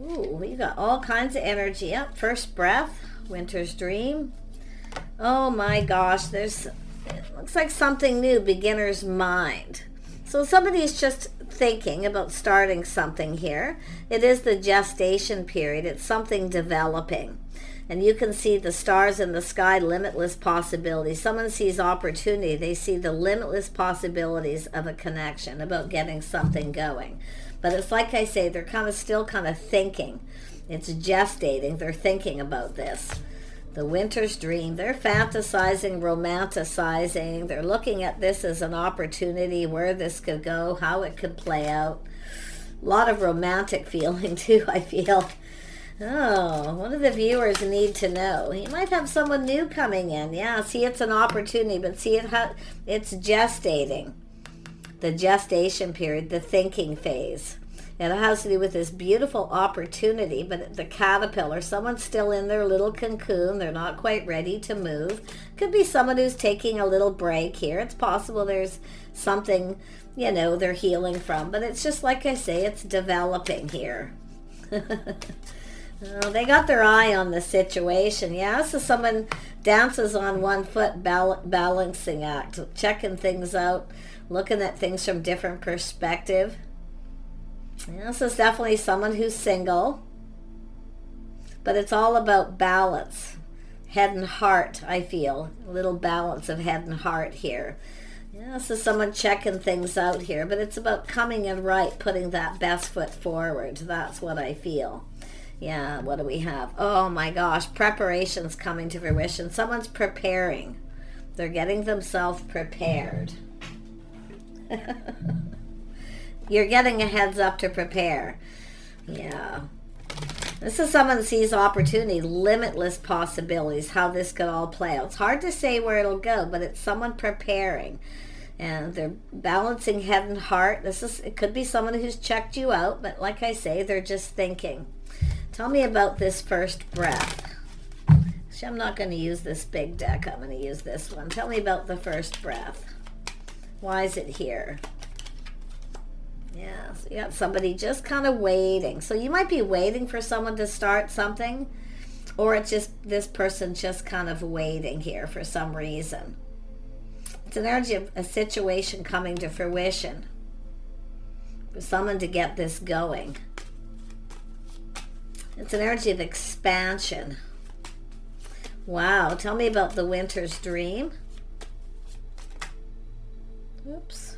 Ooh, we got all kinds of energy. Up, first breath, winter's dream. Oh my gosh, it looks like something new, beginner's mind. So somebody's just thinking about starting something here. It is the gestation period. It's something developing. And you can see the stars in the sky, limitless possibilities. Someone sees opportunity. They see the limitless possibilities of a connection, about getting something going. But it's like I say, they're still thinking. It's gestating. They're thinking about this. The winter's dream. They're fantasizing, romanticizing. They're looking at this as an opportunity, where this could go, how it could play out. A lot of romantic feeling too, I feel. Oh, what do the viewers need to know? You might have someone new coming in. Yeah, see, it's an opportunity, but see, it's gestating. The gestation period, the thinking phase. And it has to do with this beautiful opportunity, but the caterpillar, someone's still in their little cocoon. They're not quite ready to move. Could be someone who's taking a little break here. It's possible there's something, they're healing from. But it's just like I say, it's developing here. Oh, they got their eye on the situation. Yeah, so someone dances on one foot, balancing act, checking things out, looking at things from different perspective. Yeah, this is definitely someone who's single, but it's all about balance, head and heart. I feel a little balance of head and heart here. Yeah, this is someone checking things out here, but it's about coming in right, putting that best foot forward. That's what I feel. Yeah, what do we have? Oh my gosh, preparation's coming to fruition. Someone's preparing. They're getting themselves prepared. You're getting a heads up to prepare. Yeah. This is someone sees opportunity, limitless possibilities, how this could all play out. It's hard to say where it'll go, but it's someone preparing. And they're balancing head and heart. It could be someone who's checked you out, but like I say, they're just thinking. Tell me about this first breath. See, I'm not going to use this big deck. I'm going to use this one. Tell me about the first breath. Why is it here? Yeah, so you got somebody just waiting. So you might be waiting for someone to start something, or it's just this person just waiting here for some reason. It's an energy of a situation coming to fruition, for someone to get this going. It's an energy of expansion. Wow, tell me about the winter's dream. Oops.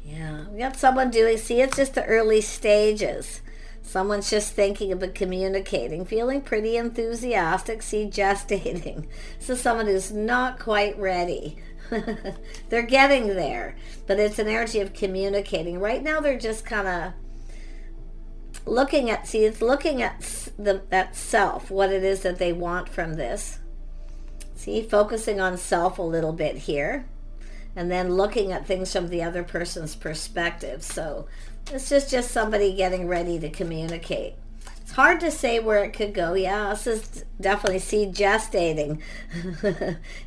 Yeah, we got someone see, it's just the early stages. Someone's just thinking about communicating, feeling pretty enthusiastic, see, gestating. This is someone who's not quite ready. They're getting there, but it's an energy of communicating. Right now they're just looking at, that self, what it is that they want from this. See, focusing on self a little bit here, and then looking at things from the other person's perspective. So this is just somebody getting ready to communicate. It's hard to say where it could go. Yeah, this is definitely gestating.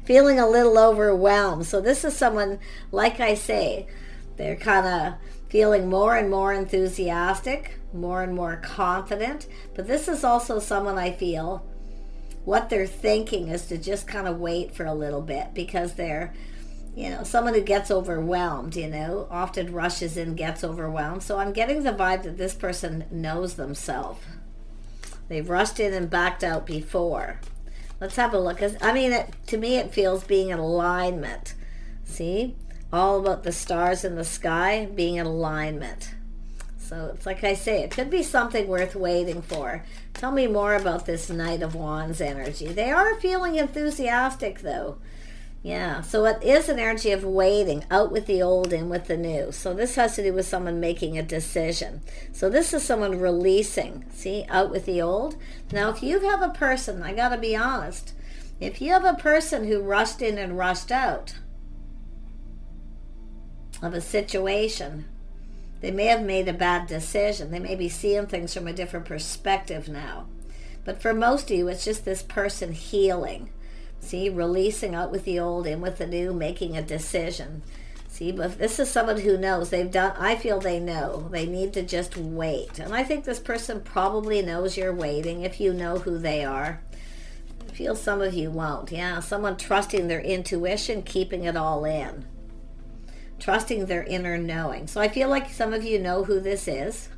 Feeling a little overwhelmed. So this is someone, like I say, they're feeling more and more enthusiastic, more and more confident. But this is also someone, I feel, what they're thinking is to just wait for a little bit, because they're, someone who gets overwhelmed, often rushes in, gets overwhelmed. So I'm getting the vibe that this person knows themselves. They've rushed in and backed out before. Let's have a look. To me, it feels being in alignment. See? All about the stars in the sky being in alignment. So it's like I say, it could be something worth waiting for. Tell me more about this Knight of Wands energy. They are feeling enthusiastic though. Yeah, so it is an energy of waiting, out with the old, in with the new. So this has to do with someone making a decision. So this is someone releasing, see, out with the old. Now, if you have a person, I got to be honest, if you have a person who rushed in and rushed out of a situation, they may have made a bad decision. They may be seeing things from a different perspective now. But for most of you, it's just this person healing. See, releasing, out with the old, in with the new, making a decision. See, but this is someone who knows. I feel they know. They need to just wait. And I think this person probably knows you're waiting if you know who they are. I feel some of you won't. Yeah, someone trusting their intuition, keeping it all in. Trusting their inner knowing. So I feel like some of you know who this is.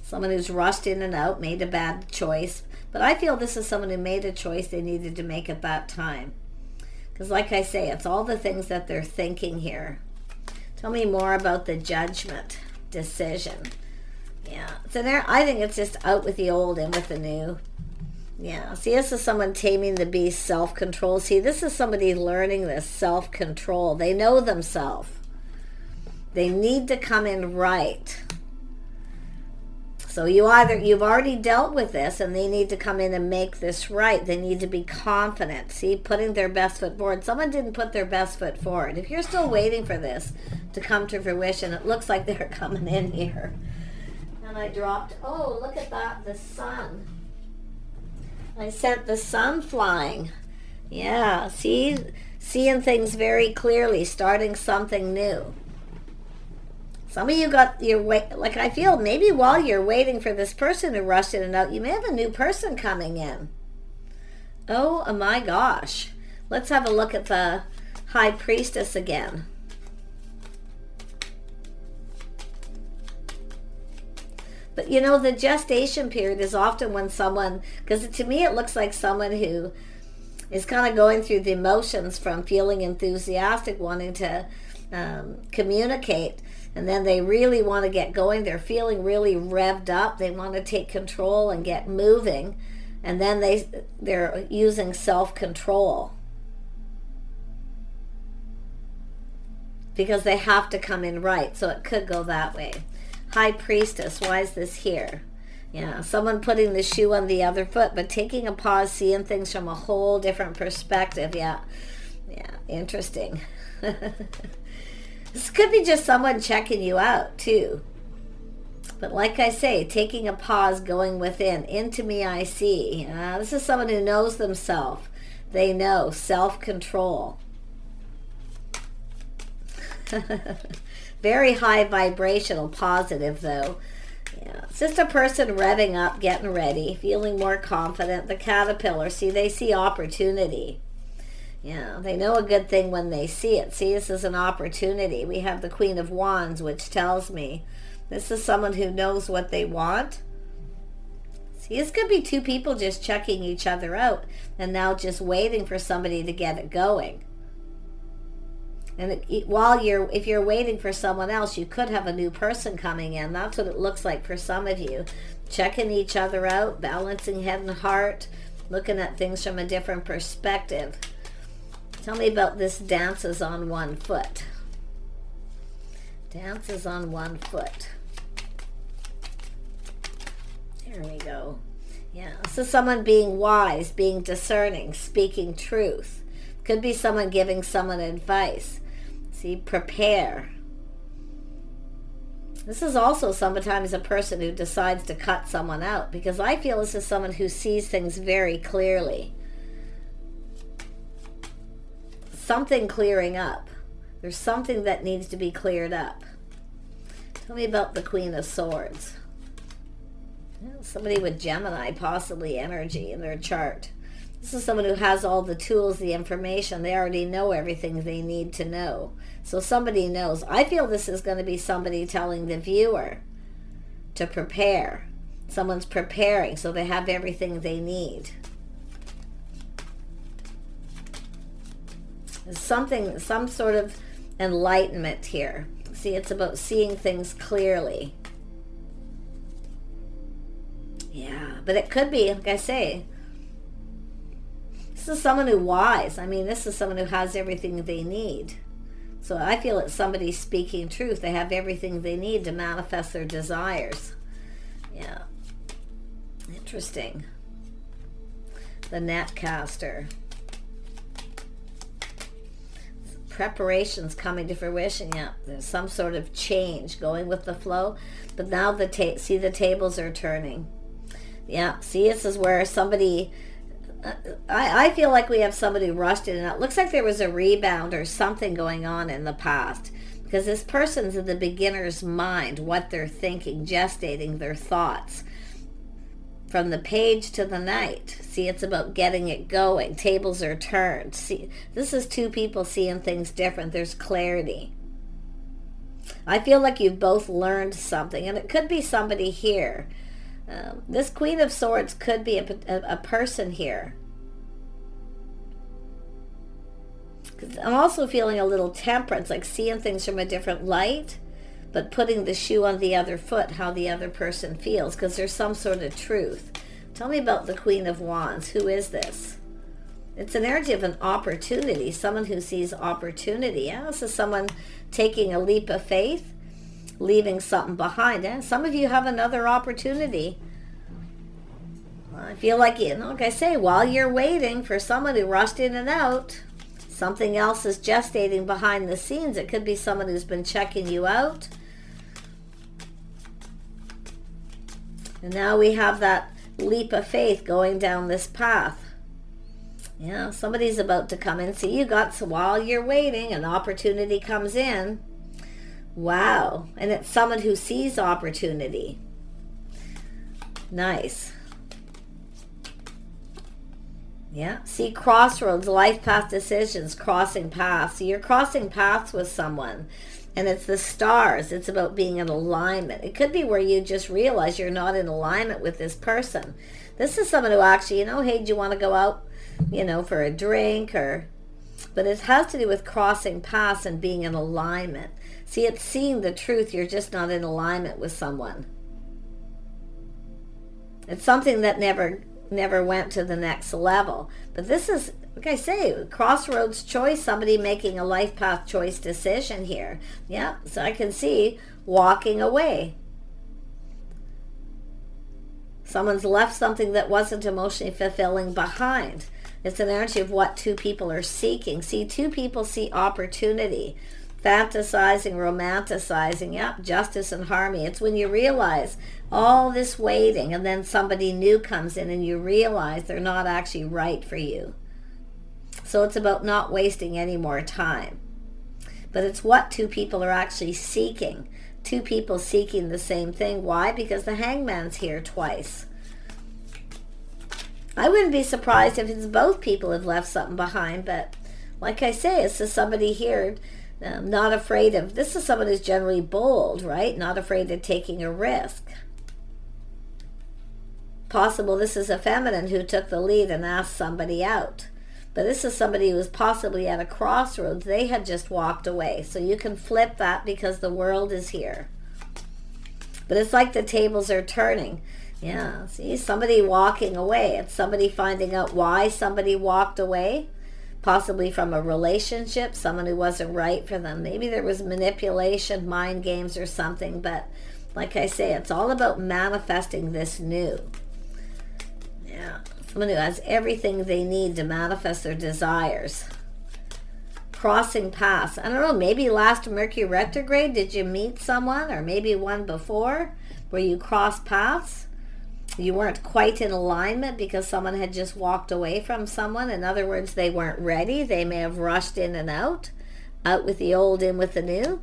Someone who's rushed in and out, made a bad choice. But I feel this is someone who made a choice they needed to make at that time. Because like I say, it's all the things that they're thinking here. Tell me more about the judgment, decision. Yeah, I think it's just out with the old, in with the new. Yeah, see, this is someone taming the beast, self-control. See, this is somebody learning this self-control. They know themselves. They need to come in right. So you've already dealt with this, and they need to come in and make this right. They need to be confident. See, putting their best foot forward. Someone didn't put their best foot forward. If you're still waiting for this to come to fruition, it looks like they're coming in here. And I dropped, oh, look at that, the sun. I sent the sun flying. Yeah, see, seeing things very clearly, starting something new. Some of you got your wait, like I feel maybe while you're waiting for this person to rush in and out, you may have a new person coming in. Oh my gosh. Let's have a look at the High Priestess again. But you know, the gestation period is often when someone, because to me it looks like someone who is kind of going through the emotions from feeling enthusiastic, wanting to communicate, and then they really want to get going. They're feeling really revved up. They want to take control and get moving, and then they're using self-control because they have to come in right. So it could go that way. High Priestess, why is this here? Yeah, someone putting the shoe on the other foot, but taking a pause, seeing things from a whole different perspective. Yeah, interesting. This could be just someone checking you out too. But like I say, taking a pause, going within. Into me I see. This is someone who knows themselves. They know self-control. Very high vibrational, positive though. Yeah, it's just a person revving up, getting ready, feeling more confident. The caterpillar, see, they see opportunity. Yeah, they know a good thing when they see it. See, this is an opportunity. We have the Queen of Wands, which tells me this is someone who knows what they want. See, this could be two people just checking each other out and now just waiting for somebody to get it going. And if you're waiting for someone else, you could have a new person coming in. That's what it looks like for some of you. Checking each other out, balancing head and heart, looking at things from a different perspective. Tell me about this dances on one foot. Dances on one foot. There we go. Yeah, this is someone being wise, being discerning, speaking truth. Could be someone giving someone advice. See, prepare. This is also sometimes a person who decides to cut someone out, because I feel this is someone who sees things very clearly. Something clearing up. There's something that needs to be cleared up. Tell me about the Queen of Swords. Somebody with Gemini, possibly energy in their chart. This is someone who has all the tools, the information. They already know everything they need to know. So somebody knows. I feel this is going to be somebody telling the viewer to prepare. Someone's preparing so they have everything they need. There's some sort of enlightenment here. See, it's about seeing things clearly. Yeah, but it could be, like I say, this is someone who's wise. I mean, this is someone who has everything they need. So I feel it's somebody speaking truth. They have everything they need to manifest their desires. Yeah. Interesting. The Netcaster. Preparations coming to fruition. Yeah, there's some sort of change going with the flow. But now the tables are turning. Yeah, see, this is where somebody I feel like we have somebody rushed in and out. It looks like there was a rebound or something going on in the past, because this person's in the beginner's mind, what they're thinking, gestating their thoughts. From the page to the night. See, it's about getting it going. Tables are turned. See, this is two people seeing things different. There's clarity. I feel like you've both learned something, and it could be somebody here. This Queen of Swords could be a person here. I'm also feeling a little temperance, like seeing things from a different light, but putting the shoe on the other foot, how the other person feels, because there's some sort of truth. Tell me about the Queen of Wands. Who is this? It's an energy of an opportunity, someone who sees opportunity. Yeah, this is someone taking a leap of faith, leaving something behind. Yeah? Some of you have another opportunity. I feel like, like I say, while you're waiting for someone who rushed in and out, something else is gestating behind the scenes. It could be someone who's been checking you out. And now we have that leap of faith going down this path. Yeah, somebody's about to come in. See, you got, so while you're waiting, an opportunity comes in. Wow. And it's someone who sees opportunity. Nice. Yeah. See, crossroads, life path decisions, crossing paths. So you're crossing paths with someone. And it's the stars. It's about being in alignment. It could be where you just realize you're not in alignment with this person. This is someone who actually, hey, do you want to go out, for a drink but it has to do with crossing paths and being in alignment. See, it's seeing the truth. You're just not in alignment with someone. It's something that never went to the next level. But this is, like I say, crossroads choice, somebody making a life path choice decision here. Yeah, so I can see walking away. Someone's left something that wasn't emotionally fulfilling behind. It's an energy of what two people are seeking. See, two people see opportunity, fantasizing, romanticizing. Yep, justice and harmony. It's when you realize all this waiting and then somebody new comes in and you realize they're not actually right for you. So it's about not wasting any more time. But it's what two people are actually seeking. Two people seeking the same thing. Why? Because the Hangman's here twice. I wouldn't be surprised if it's both people have left something behind, but like I say, it's just somebody here not afraid of, this is someone who's generally bold, right? Not afraid of taking a risk. Possible this is a feminine who took the lead and asked somebody out. But this is somebody who was possibly at a crossroads. They had just walked away. So you can flip that because the world is here. But it's like the tables are turning. Yeah, see, somebody walking away. It's somebody finding out why somebody walked away. Possibly from a relationship, someone who wasn't right for them. Maybe there was manipulation, mind games or something. But like I say, it's all about manifesting this new. Yeah, someone who has everything they need to manifest their desires. Crossing paths. I don't know, maybe last Mercury retrograde, did you meet someone? Or maybe one before where you crossed paths? You weren't quite in alignment because someone had just walked away from someone. In other words, they weren't ready. They may have rushed in and out with the old, in with the new.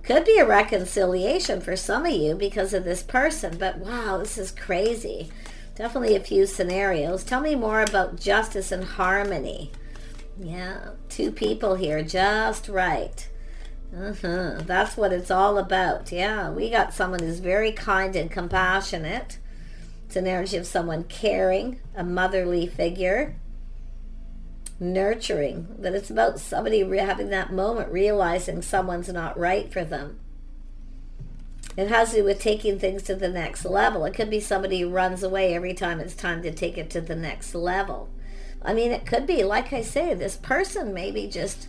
Could be a reconciliation for some of you because of this person. But wow, this is crazy. Definitely a few scenarios. Tell me more about justice and harmony. Yeah, two people here, just right. That's what it's all about. Yeah, we got someone who's very kind and compassionate. It's an energy of someone caring, a motherly figure, nurturing. But it's about somebody having that moment, realizing someone's not right for them. It has to do with taking things to the next level. It could be somebody who runs away every time it's time to take it to the next level. I mean, it could be, like I say, this person maybe just...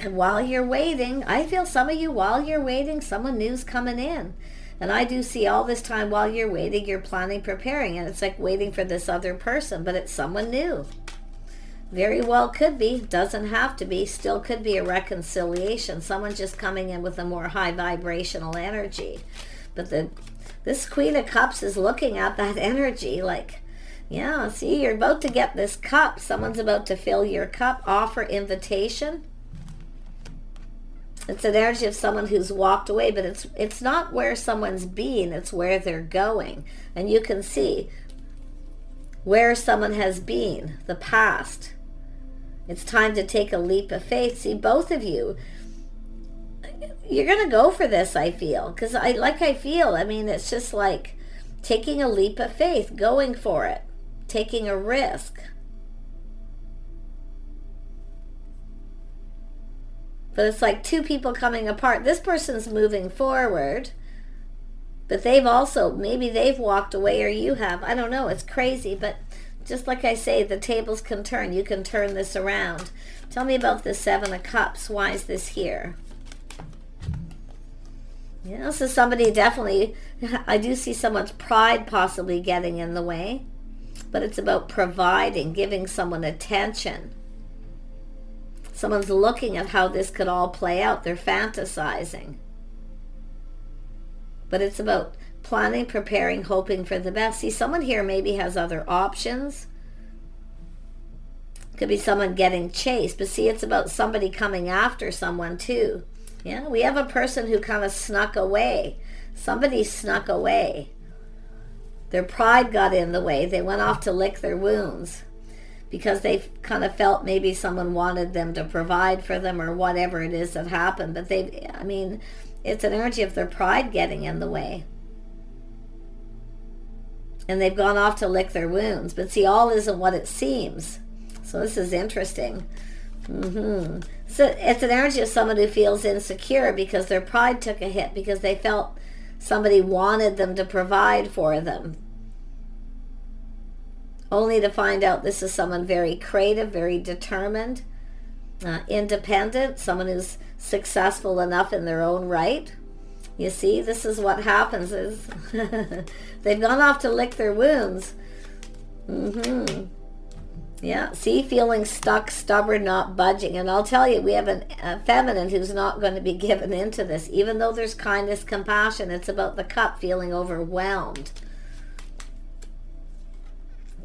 While you're waiting, I feel some of you, while you're waiting, someone new's coming in. And I do see all this time while you're waiting, you're planning, preparing. And it's like waiting for this other person, but it's someone new. Very well could be, doesn't have to be, still could be a reconciliation. Someone just coming in with a more high vibrational energy. But this Queen of Cups is looking at that energy like, yeah, see, you're about to get this cup. Someone's about to fill your cup, offer invitation. It's an energy of someone who's walked away, but it's not where someone's been, it's where they're going. And you can see where someone has been, the past. It's time to take a leap of faith. See, both of you, you're going to go for this, I feel. Because I mean, it's just like taking a leap of faith, going for it, taking a risk. But it's like two people coming apart. This person's moving forward, but they've also, maybe they've walked away or you have. I don't know. It's crazy. But just like I say, the tables can turn. You can turn this around. Tell me about the Seven of Cups. Why is this here? Yeah, so somebody definitely, I do see someone's pride possibly getting in the way. But it's about providing, giving someone attention. Someone's looking at how this could all play out. They're fantasizing. But it's about planning, preparing, hoping for the best. See, someone here maybe has other options. Could be someone getting chased. But see, it's about somebody coming after someone too. Yeah, we have a person who kind of snuck away. Somebody snuck away. Their pride got in the way. They went off to lick their wounds, because they kind of felt maybe someone wanted them to provide for them or whatever it is that happened. But it's an energy of their pride getting in the way. And they've gone off to lick their wounds. But see, all isn't what it seems. So this is interesting. So it's an energy of someone who feels insecure because their pride took a hit, because they felt somebody wanted them to provide for them. Only to find out this is someone very creative, very determined, independent, someone who's successful enough in their own right. You see, this is what happens is they've gone off to lick their wounds. Yeah, see, feeling stuck, stubborn, not budging. And I'll tell you, we have a feminine who's not going to be given into this. Even though there's kindness, compassion, it's about the cup feeling overwhelmed.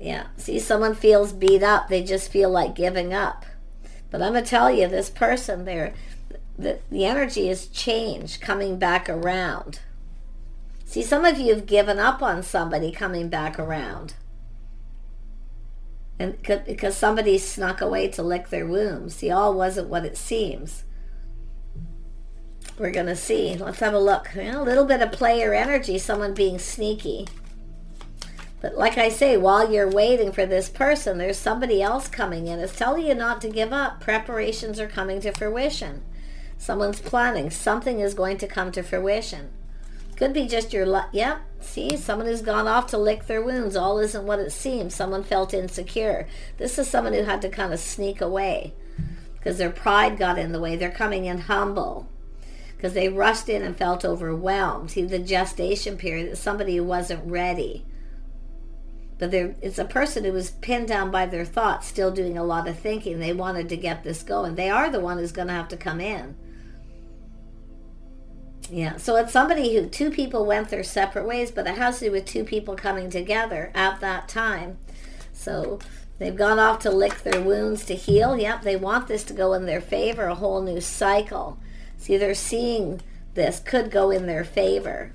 Yeah, see, someone feels beat up. They just feel like giving up. But I'm going to tell you, this person there, the energy is changed, coming back around. See, some of you have given up on somebody coming back around. And because somebody snuck away to lick their wounds. See, all wasn't what it seems. We're going to see. Let's have a look. A little bit of player energy, someone being sneaky. But like I say, while you're waiting for this person, there's somebody else coming in. It's telling you not to give up. Preparations are coming to fruition. Someone's planning. Something is going to come to fruition. Could be just your luck. Yep. See, someone who's gone off to lick their wounds. All isn't what it seems. Someone felt insecure. This is someone who had to kind of sneak away because their pride got in the way. They're coming in humble because they rushed in and felt overwhelmed. See, the gestation period is somebody who wasn't ready. But it's a person who was pinned down by their thoughts, still doing a lot of thinking. They wanted to get this going. They are the one who's going to have to come in. Yeah, so it's somebody who, two people went their separate ways, but it has to do with two people coming together at that time. So they've gone off to lick their wounds to heal. Yep, they want this to go in their favor, a whole new cycle. See, they're seeing this could go in their favor.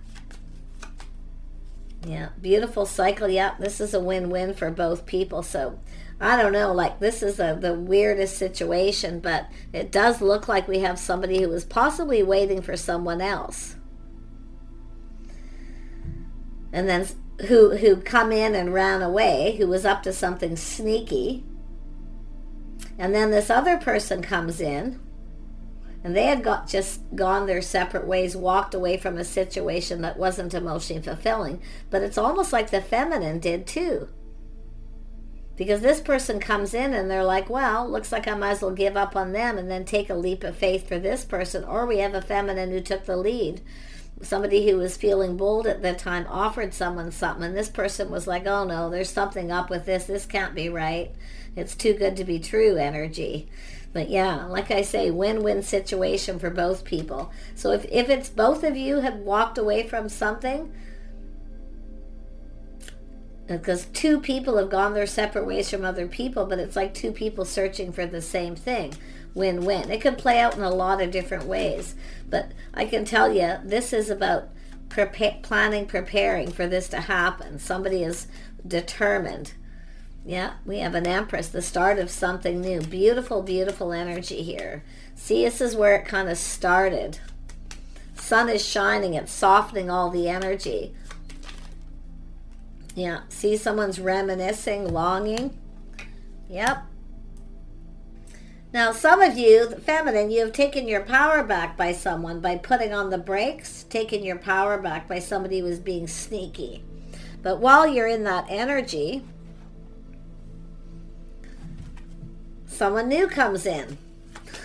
Yeah, beautiful cycle. Yeah, this is a win-win for both people. So I don't know, like this is the weirdest situation, but it does look like we have somebody who was possibly waiting for someone else. And then who come in and ran away, who was up to something sneaky. And then this other person comes in, and they had just gone their separate ways, walked away from a situation that wasn't emotionally fulfilling. But it's almost like the feminine did too. Because this person comes in and they're like, well, looks like I might as well give up on them and then take a leap of faith for this person. Or we have a feminine who took the lead. Somebody who was feeling bold at the time offered someone something, and this person was like, oh no, there's something up with this. This can't be right. It's too good to be true energy. But yeah, like I say, win-win situation for both people. So if it's both of you have walked away from something, because two people have gone their separate ways from other people, but it's like two people searching for the same thing. Win-win. It can play out in a lot of different ways. But I can tell you, this is about planning, preparing for this to happen. Somebody is determined. Yeah, we have an Empress, the start of something new. Beautiful, beautiful energy here. See, this is where it kind of started. Sun is shining, it's softening all the energy. Yeah, see, someone's reminiscing, longing. Yep. Now, some of you, the feminine, you have taken your power back by someone by putting on the brakes, taking your power back by somebody who was being sneaky. But while you're in that energy, someone new comes in.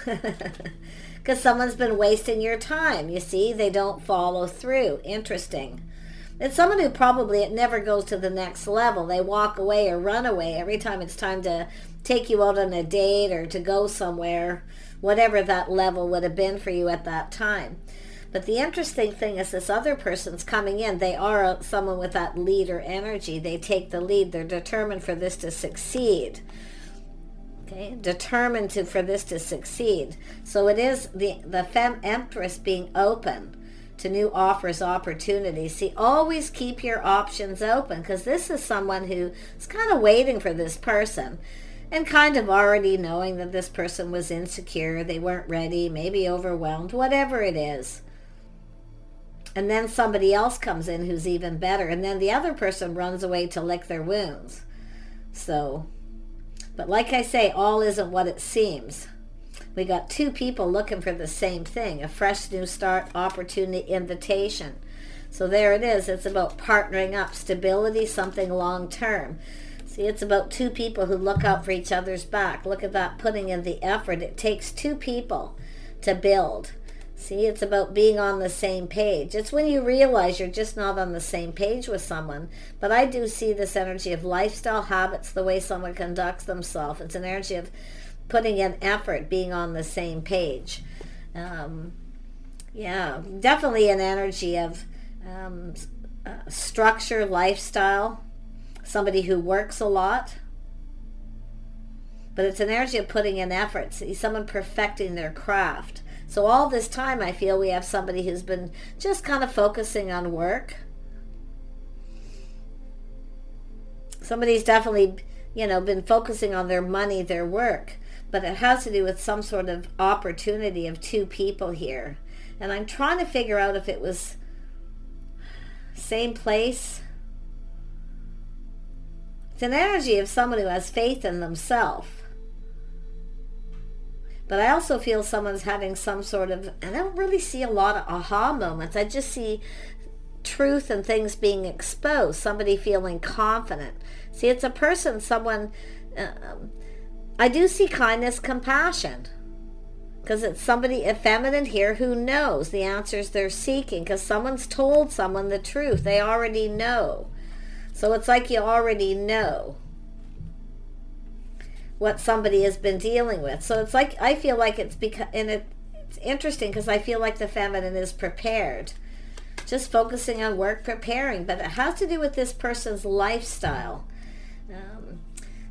Because someone's been wasting your time. You see, they don't follow through. Interesting. It's someone who probably, it never goes to the next level. They walk away or run away every time it's time to take you out on a date or to go somewhere, whatever that level would have been for you at that time. But the interesting thing is this other person's coming in. They are someone with that leader energy. They take the lead. They're determined for this to succeed. Okay, determined for this to succeed. So it is the Empress being open to new offers, opportunities. See, always keep your options open, because this is someone who is kind of waiting for this person and kind of already knowing that this person was insecure, they weren't ready, maybe overwhelmed, whatever it is. And then somebody else comes in who's even better, and then the other person runs away to lick their wounds. So, but like I say, all isn't what it seems. We got two people looking for the same thing, a fresh new start, opportunity, invitation. So there it is. It's about partnering up, stability, something long term. See, it's about two people who look out for each other's back. Look at that, putting in the effort. It takes two people to build. See, it's about being on the same page. It's when you realize you're just not on the same page with someone. But I do see this energy of lifestyle habits, the way someone conducts themselves. It's an energy of putting in effort, being on the same page. Yeah, definitely an energy of structure, lifestyle, somebody who works a lot. But it's an energy of putting in effort, see, someone perfecting their craft. So all this time I feel we have somebody who's been just kind of focusing on work. Somebody's definitely, been focusing on their money, their work. But it has to do with some sort of opportunity of two people here. And I'm trying to figure out if it was same place. It's an energy of someone who has faith in themselves. But I also feel someone's having some sort of, I don't really see a lot of aha moments. I just see truth and things being exposed. Somebody feeling confident. See, it's a person, someone... I do see kindness, compassion, because it's somebody, a feminine here, who knows the answers they're seeking, because someone's told someone the truth. They already know. So it's like you already know what somebody has been dealing with. So it's like, I feel like it's it's interesting, because I feel like the feminine is prepared, just focusing on work, preparing, but it has to do with this person's lifestyle.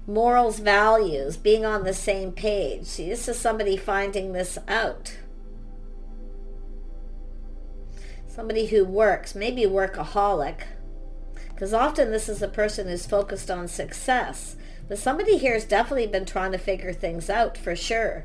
Morals, values, being on the same page. See, this is somebody finding this out. Somebody who works, maybe workaholic, because often this is a person who's focused on success. But somebody here has definitely been trying to figure things out for sure.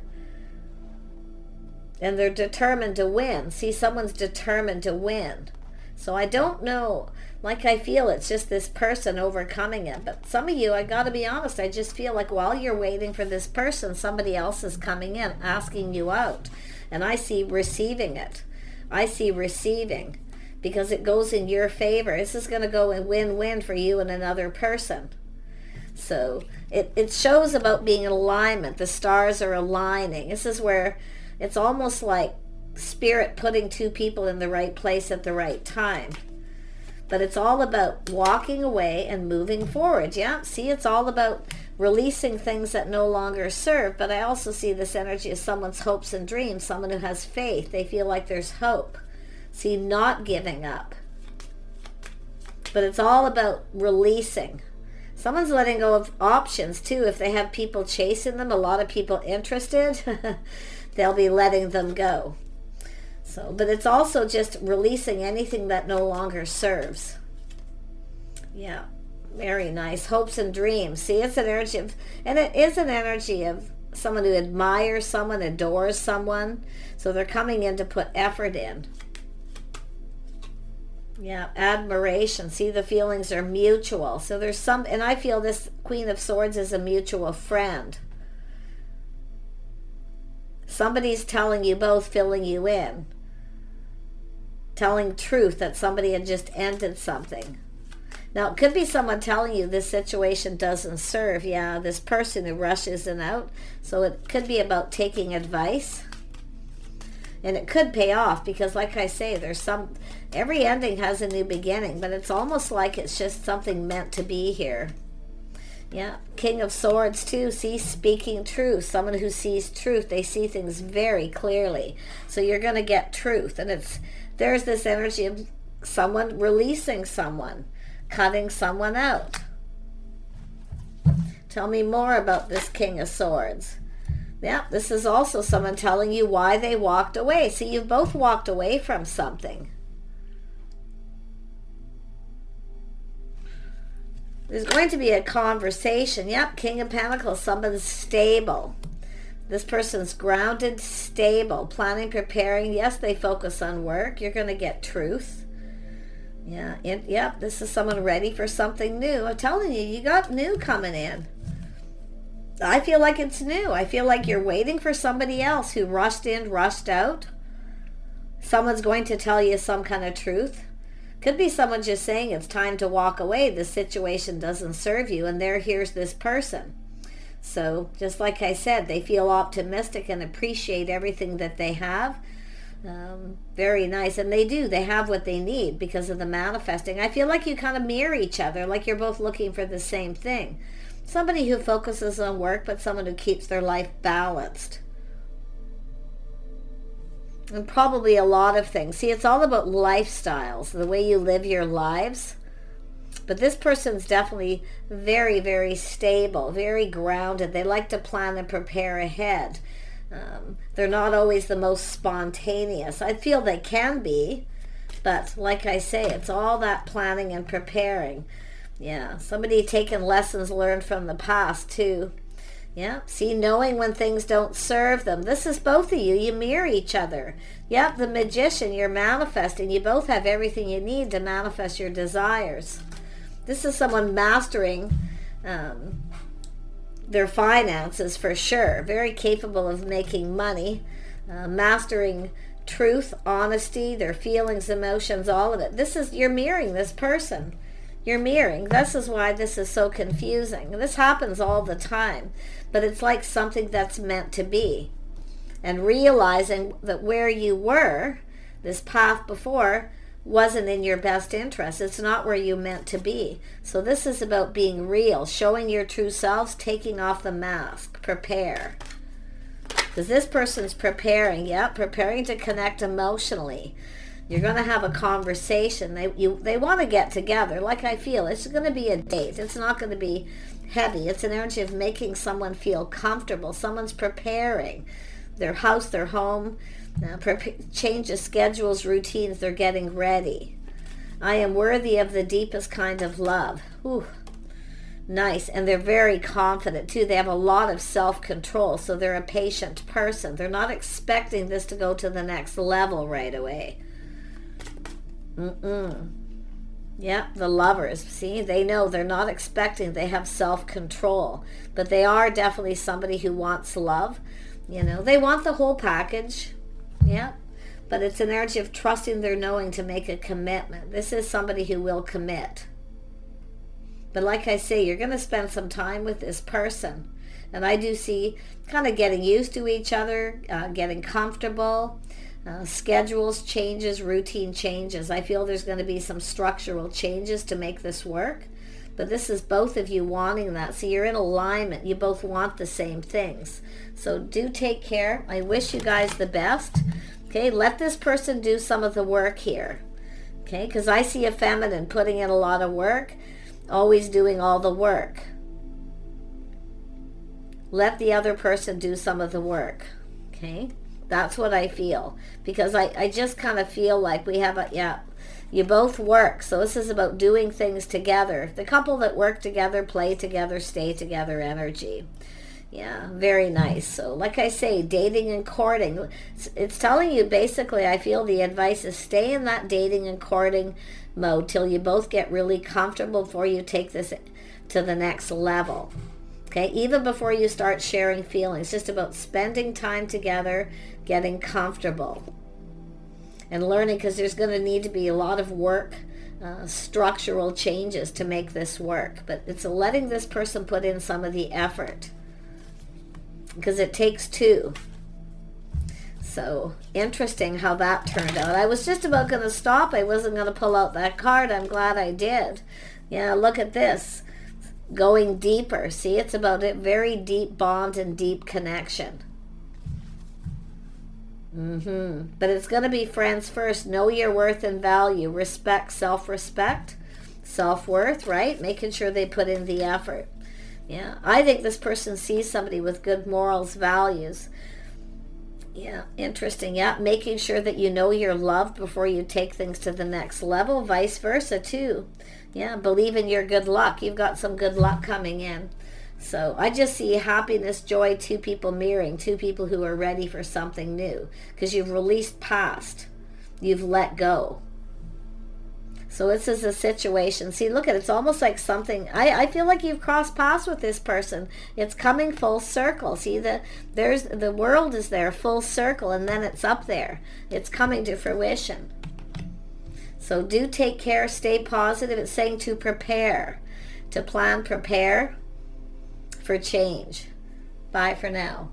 And they're determined to win. See, someone's determined to win. So I don't know, like I feel it's just this person overcoming it. But some of you, I got to be honest, I just feel like while you're waiting for this person, somebody else is coming in, asking you out. And I see receiving it. I see receiving, because it goes in your favor. This is going to go in win-win for you and another person. So it shows about being in alignment. The stars are aligning. This is where it's almost like Spirit putting two people in the right place at the right time. But it's all about walking away and moving forward. Yeah, see, it's all about releasing things that no longer serve. But I also see this energy as someone's hopes and dreams, someone who has faith. They feel like there's hope. See, not giving up. But it's all about releasing. Someone's letting go of options too. If they have people chasing them, a lot of people interested, they'll be letting them go. So, but it's also just releasing anything that no longer serves. Yeah, very nice. Hopes and dreams. See, it's an energy of, and it is an energy of someone who admires someone, adores someone. So they're coming in to put effort in. Yeah, admiration. See, the feelings are mutual. So there's some, and I feel this Queen of Swords is a mutual friend. Somebody's telling you both, filling you in. Telling truth that somebody had just ended something. Now, it could be someone telling you this situation doesn't serve. Yeah, this person who rushes in and out. So it could be about taking advice. And it could pay off because, like I say, there's some, every ending has a new beginning, but it's almost like it's just something meant to be here. Yeah, King of Swords too. See, speaking truth. Someone who sees truth, they see things very clearly. So you're going to get truth. And there's this energy of someone releasing someone, cutting someone out. Tell me more about this King of Swords. Yeah, this is also someone telling you why they walked away. See, you've both walked away from something. There's going to be a conversation. Yep, King of Pentacles, someone's stable. This person's grounded, stable, planning, preparing. Yes, they focus on work. You're going to get truth. Yeah, yep, this is someone ready for something new. I'm telling you, you got new coming in. I feel like it's new. I feel like you're waiting for somebody else who rushed in, rushed out. Someone's going to tell you some kind of truth. Could be someone just saying it's time to walk away. The situation doesn't serve you, and here's this person. So just like I said, they feel optimistic and appreciate everything that they have. Very nice. And they do. They have what they need because of the manifesting. I feel like you kind of mirror each other, like you're both looking for the same thing. Somebody who focuses on work, but someone who keeps their life balanced. And probably a lot of things. See, it's all about lifestyles, the way you live your lives. But this person's definitely very, very stable, very grounded. They like to plan and prepare ahead. They're not always the most spontaneous. I feel they can be, but like I say, it's all that planning and preparing. Yeah, somebody taking lessons learned from the past too. Yeah, see, knowing when things don't serve them. This is both of you. You mirror each other. Yep, the Magician, you're manifesting. You both have everything you need to manifest your desires. This is someone mastering their finances for sure. Very capable of making money. Mastering truth, honesty, their feelings, emotions, all of it. You're mirroring this person. You're mirroring. This is why this is so confusing. This happens all the time, but it's like something that's meant to be. And realizing that where you were, this path before, wasn't in your best interest. It's not where you meant to be. So this is about being real, showing your true selves, taking off the mask. Prepare. Because this person's preparing, preparing to connect emotionally. You're going to have a conversation. They want to get together. Like I feel, it's going to be a date. It's not going to be heavy. It's an energy of making someone feel comfortable. Someone's preparing their house, their home, change of schedules, routines. They're getting ready. I am worthy of the deepest kind of love. Ooh, nice. And they're very confident too. They have a lot of self-control. So they're a patient person. They're not expecting this to go to the next level right away. Yeah, the Lovers. See, they know they're not expecting. They have self-control. But they are definitely somebody who wants love. You know, they want the whole package. Yeah. But it's an energy of trusting their knowing to make a commitment. This is somebody who will commit. But like I say, you're going to spend some time with this person. And I do see kind of getting used to each other, getting comfortable. Schedules changes, routine changes. I feel there's going to be some structural changes to make this work. but this is both of you wanting that. So you're in alignment. You both want the same things. So do take care. I wish you guys the best. Okay, let this person do some of the work here. Okay, because I see a feminine putting in a lot of work, always doing all the work. Let the other person do some of the work. Okay, that's what I feel. Because I just kind of feel like we have a, yeah, you both work. So this is about doing things together. The couple that work together, play together, stay together energy. Yeah, very nice. So like I say, dating and courting, it's telling you basically, I feel the advice is stay in that dating and courting mode till you both get really comfortable before you take this to the next level. Okay, even before you start sharing feelings, just about spending time together, getting comfortable and learning, because there's going to need to be a lot of work, structural changes to make this work. But it's letting this person put in some of the effort, because it takes two. So interesting how that turned out. I was just about going to stop. I wasn't going to pull out that card. I'm glad I did. Yeah, look at this. Going deeper. See, it's about a very deep bond and deep connection. But it's going to be friends first. Know your worth and value. Respect, self-respect, self-worth, right? Making sure they put in the effort. Yeah, I think this person sees somebody with good morals, values. Yeah, interesting. Yeah, making sure that you know you're loved before you take things to the next level. Vice versa, too. Yeah, believe in your good luck. You've got some good luck coming in. So I just see happiness, joy, two people mirroring, two people who are ready for something new. Because you've released past. You've let go. So this is a situation. See, look at it. It's almost like something. I feel like you've crossed paths with this person. It's coming full circle. See, the world is there, full circle, and then it's up there. It's coming to fruition. So do take care. Stay positive. It's saying to prepare, to plan, prepare for change. Bye for now.